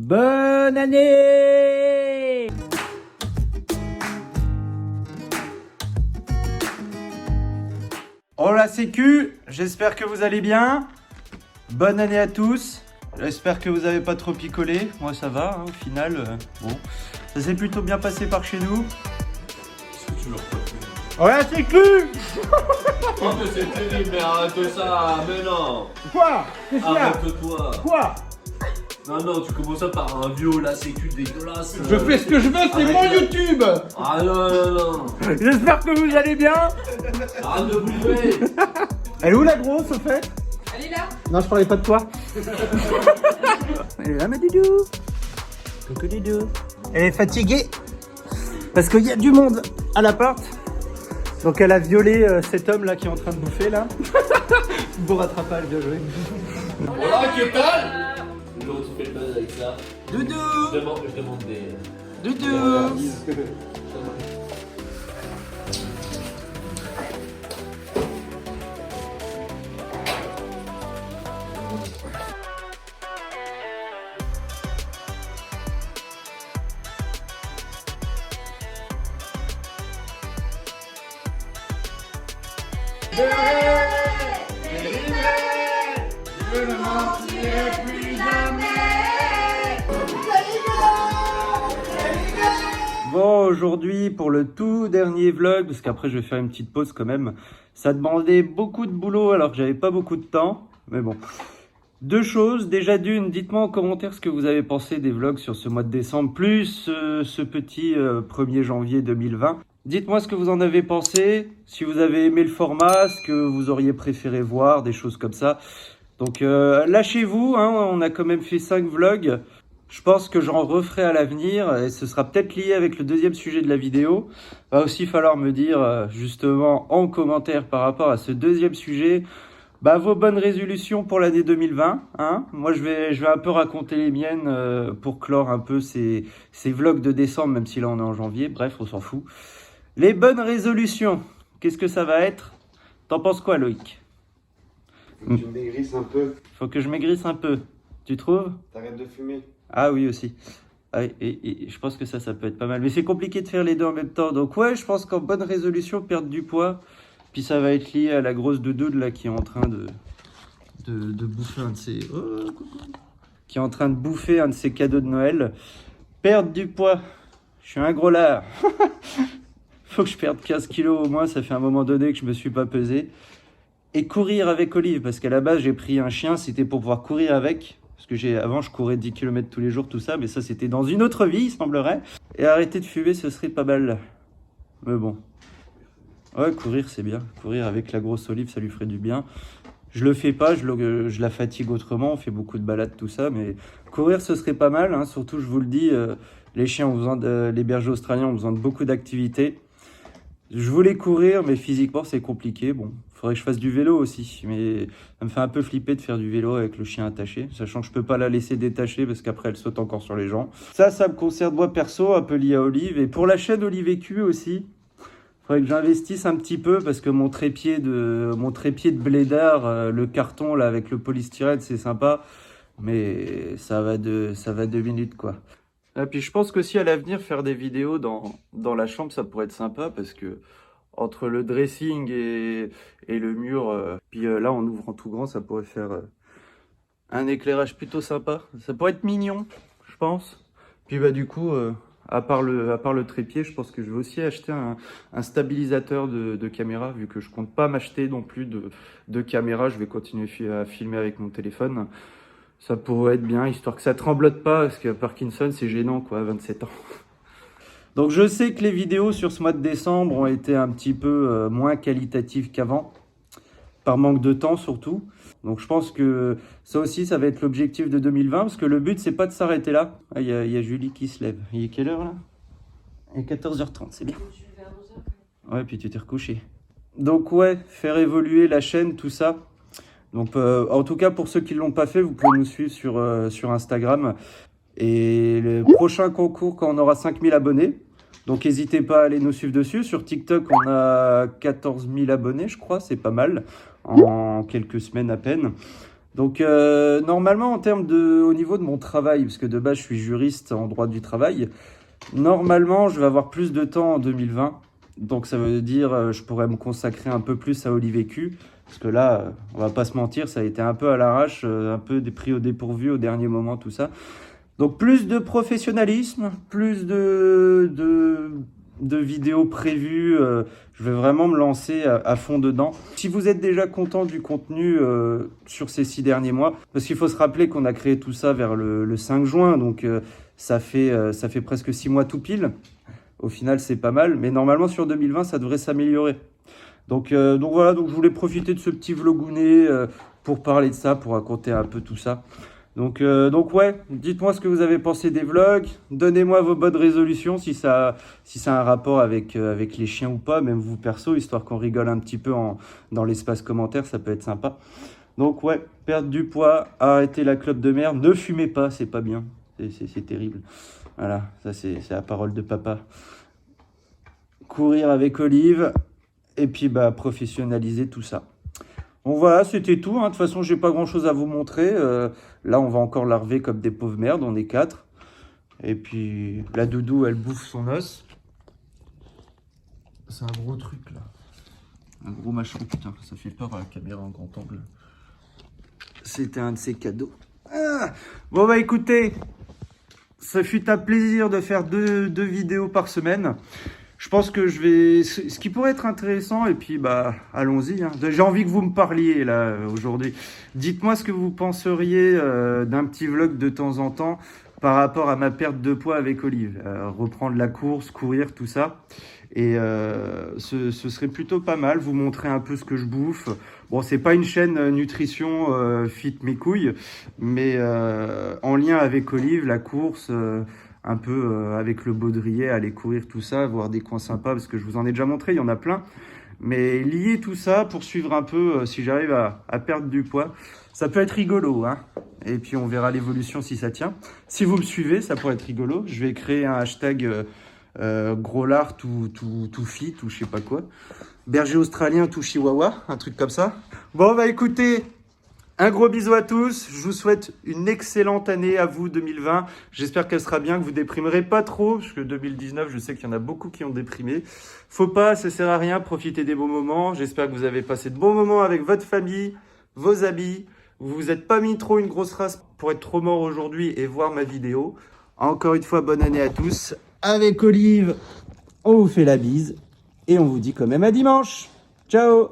Bonne année! Oh la sécu, j'espère que vous allez bien. Bonne année à tous. J'espère que vous n'avez pas trop picolé. Moi ça va, hein, au final. Bon, ça s'est plutôt bien passé par chez nous. C'est toujours pas fait. Oh la sécu! Oh mais c'est terrible, mais arrête ça, mais non. Quoi? Qu'est-ce qu'il y a? Arrête-toi. Quoi? Non, tu commences ça par un vieux, la sécu dégueulasse. Je fais ce que je veux, c'est arrête mon là. YouTube! Ah non. J'espère que vous allez bien. Arrête de bouffer. Elle est où la grosse au fait? Elle est là. Non, je parlais pas de toi. Elle est là, ma doudou. Coucou doudou. Elle est fatiguée parce qu'il y a du monde à l'appart. Donc elle a violé cet homme là qui est en train de bouffer là. Beau rattrapage, bien joué. Voilà, que tal? Toujours tu fais le buzz avec ça. Doudou. Je demande des... Doudou. Je ne mentirai plus jamais. Bon, aujourd'hui pour le tout dernier vlog, parce qu'après je vais faire une petite pause quand même. Ça demandait beaucoup de boulot alors que j'avais pas beaucoup de temps, mais bon. Deux choses, déjà d'une, dites-moi en commentaire ce que vous avez pensé des vlogs sur ce mois de décembre, plus ce petit 1er janvier 2020. Dites-moi ce que vous en avez pensé, si vous avez aimé le format, ce que vous auriez préféré voir, des choses comme ça. Donc lâchez-vous, hein, on a quand même fait 5 vlogs. Je pense que j'en referai à l'avenir et ce sera peut-être lié avec le deuxième sujet de la vidéo. Va aussi falloir me dire justement en commentaire par rapport à ce deuxième sujet, vos bonnes résolutions pour l'année 2020. Hein. Moi je vais un peu raconter les miennes pour clore un peu ces vlogs de décembre, même si là on est en janvier. Bref, on s'en fout. Les bonnes résolutions, qu'est-ce que ça va être? T'en penses quoi, Loïc? Faut que tu maigrisses un peu. Faut que je maigrisse un peu. Tu trouves? T'arrêtes de fumer. Ah oui aussi. Ah, et je pense que ça peut être pas mal. Mais c'est compliqué de faire les deux en même temps. Donc ouais, je pense qu'en bonne résolution, perdre du poids. Puis ça va être lié à la grosse doudou là qui est en train de bouffer un de ses... Oh, coucou. Qui est en train de bouffer un de ses cadeaux de Noël. Perdre du poids. Je suis un gros lard. Faut que je perde 15 kilos au moins. Ça fait un moment donné que je me suis pas pesé. Et courir avec Olive. Parce qu'à la base, j'ai pris un chien. C'était pour pouvoir courir avec. Parce que avant, je courais 10 km tous les jours, tout ça. Mais ça, c'était dans une autre vie, il semblerait. Et arrêter de fumer, ce serait pas mal. Mais bon. Ouais, courir, c'est bien. Courir avec la grosse Olive, ça lui ferait du bien. Je le fais pas, je la fatigue autrement. On fait beaucoup de balades, tout ça. Mais courir, ce serait pas mal. Hein. Surtout, je vous le dis, les chiens ont besoin les bergers australiens ont besoin de beaucoup d'activités. Je voulais courir, mais physiquement, c'est compliqué. Bon, faudrait que je fasse du vélo aussi. Mais ça me fait un peu flipper de faire du vélo avec le chien attaché. Sachant que je peux pas la laisser détacher parce qu'après, elle saute encore sur les gens. Ça me concerne moi perso, un peu lié à Olive. Et pour la chaîne Olive EQ aussi, faudrait que j'investisse un petit peu parce que mon trépied de blédard, le carton là avec le polystyrène, c'est sympa. Mais ça va 2 minutes quoi. Et puis je pense qu'aussi à l'avenir, faire des vidéos dans la chambre, ça pourrait être sympa parce que entre le dressing et le mur, puis là en ouvrant tout grand, ça pourrait faire un éclairage plutôt sympa. Ça pourrait être mignon, je pense. Puis du coup, à part le trépied, je pense que je vais aussi acheter un stabilisateur de caméra, vu que je compte pas m'acheter non plus de caméra. Je vais continuer à filmer avec mon téléphone. Ça pourrait être bien, histoire que ça tremblote pas, parce que Parkinson, c'est gênant, quoi, à 27 ans. Donc je sais que les vidéos sur ce mois de décembre ont été un petit peu moins qualitatives qu'avant, par manque de temps surtout. Donc je pense que ça aussi, ça va être l'objectif de 2020, parce que le but, c'est pas de s'arrêter là. Ah, il y a Julie qui se lève. Il est quelle heure, là? Il est 14h30, c'est bien. Ouais, puis tu t'es recouché. Donc ouais, faire évoluer la chaîne, tout ça. Donc, en tout cas, pour ceux qui ne l'ont pas fait, vous pouvez nous suivre sur Instagram. Et le prochain concours, quand on aura 5000 abonnés, donc n'hésitez pas à aller nous suivre dessus. Sur TikTok, on a 14 000 abonnés, je crois, c'est pas mal, en quelques semaines à peine. Donc normalement au niveau de mon travail, parce que de base je suis juriste en droit du travail, normalement je vais avoir plus de temps en 2020. Donc ça veut dire je pourrais me consacrer un peu plus à Olive Écu, parce que là, on va pas se mentir, ça a été un peu à l'arrache, un peu pris au dépourvu au dernier moment, tout ça. Donc plus de professionnalisme, plus de vidéos prévues. Je vais vraiment me lancer à fond dedans. Si vous êtes déjà content du contenu sur ces 6 derniers mois, parce qu'il faut se rappeler qu'on a créé tout ça vers le 5 juin, donc ça fait presque 6 mois tout pile. Au final, c'est pas mal, mais normalement sur 2020, ça devrait s'améliorer. Donc voilà, donc je voulais profiter de ce petit vlogounet pour parler de ça, pour raconter un peu tout ça. Donc ouais, dites-moi ce que vous avez pensé des vlogs, donnez-moi vos bonnes résolutions si ça a un rapport avec les chiens ou pas, même vous perso, histoire qu'on rigole un petit peu dans l'espace commentaire, ça peut être sympa. Donc ouais, perdre du poids, arrêter la clope de merde, ne fumez pas, c'est pas bien, c'est terrible. Voilà, ça c'est la parole de papa. Courir avec Olive, et puis bah professionnaliser tout ça. Bon voilà, c'était tout. De toute façon, j'ai pas grand-chose à vous montrer. Là, on va encore larver comme des pauvres merdes. On est 4. Et puis, la doudou, elle bouffe son os. C'est un gros truc, là. Un gros machin. Putain, ça fait peur à la caméra en grand angle. C'était un de ses cadeaux. Ah, bon, bah écoutez, ça fut un plaisir de faire deux vidéos par semaine. Je pense que je vais... Ce qui pourrait être intéressant, et puis bah allons-y. Hein. J'ai envie que vous me parliez là aujourd'hui. Dites-moi ce que vous penseriez d'un petit vlog de temps en temps par rapport à ma perte de poids avec Olive. Reprendre la course, courir, tout ça. Et ce serait plutôt pas mal. Vous montrer un peu ce que je bouffe. Bon, c'est pas une chaîne nutrition fit mes couilles, mais en lien avec Olive, la course... un peu avec le baudrier, aller courir tout ça, voir des coins sympas, parce que je vous en ai déjà montré, il y en a plein. Mais lier tout ça pour suivre un peu, si j'arrive à perdre du poids, ça peut être rigolo. Hein. Et puis on verra l'évolution si ça tient. Si vous me suivez, ça pourrait être rigolo. Je vais créer un hashtag gros lard tout fit, ou je sais pas quoi. Berger australien tout chihuahua, un truc comme ça. Bon bah écoutez... Un gros bisou à tous, je vous souhaite une excellente année à vous 2020. J'espère qu'elle sera bien, que vous déprimerez pas trop, parce que 2019, je sais qu'il y en a beaucoup qui ont déprimé. Faut pas, ça sert à rien, profitez des bons moments. J'espère que vous avez passé de bons moments avec votre famille, vos amis. Vous vous êtes pas mis trop une grosse race pour être trop mort aujourd'hui et voir ma vidéo. Encore une fois, bonne année à tous. Avec Olive, on vous fait la bise et on vous dit quand même à dimanche. Ciao!